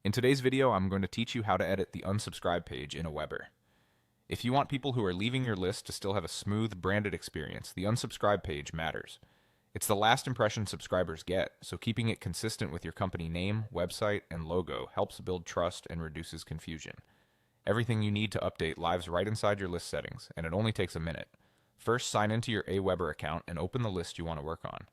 In today's video, I'm going to teach you how to edit the unsubscribe page in AWeber. If you want people who are leaving your list to still have a smooth, branded experience, the unsubscribe page matters. It's the last impression subscribers get, so keeping it consistent with your company name, website, and logo helps build trust and reduces confusion. Everything you need to update lives right inside your list settings, and it only takes a minute. First, sign into your AWeber account and open the list you want to work on.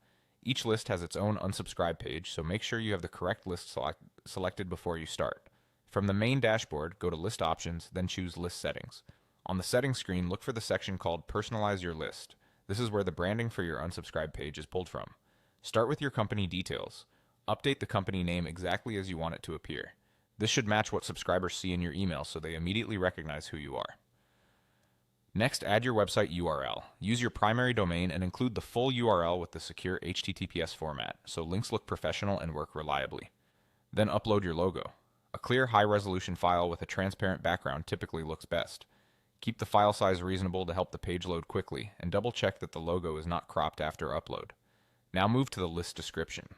Each list has its own unsubscribe page, so make sure you have the correct list selected before you start. From the main dashboard, go to List Options, then choose List Settings. On the settings screen, look for the section called Personalize Your List. This is where the branding for your unsubscribe page is pulled from. Start with your company details. Update the company name exactly as you want it to appear. This should match what subscribers see in your email so they immediately recognize who you are. Next, add your website URL. Use your primary domain and include the full URL with the secure HTTPS format, so links look professional and work reliably. Then upload your logo. A clear, high-resolution file with a transparent background typically looks best. Keep the file size reasonable to help the page load quickly, and double-check that the logo is not cropped after upload. Now move to the list description.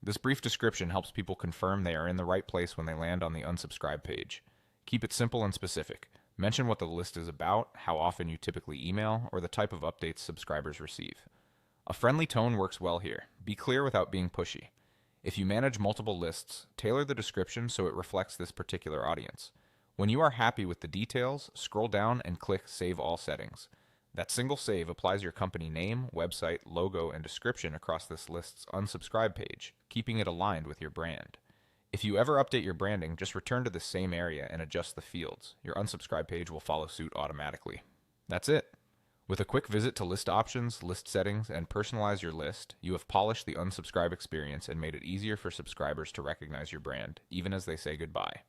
This brief description helps people confirm they are in the right place when they land on the unsubscribe page. Keep it simple and specific. Mention what the list is about, how often you typically email, or the type of updates subscribers receive. A friendly tone works well here. Be clear without being pushy. If you manage multiple lists, tailor the description so it reflects this particular audience. When you are happy with the details, scroll down and click Save All Settings. That single save applies your company name, website, logo, and description across this list's unsubscribe page, keeping it aligned with your brand. If you ever update your branding, just return to the same area and adjust the fields. Your unsubscribe page will follow suit automatically. That's it. With a quick visit to List Options, List Settings, and Personalize Your List, you have polished the unsubscribe experience and made it easier for subscribers to recognize your brand, even as they say goodbye.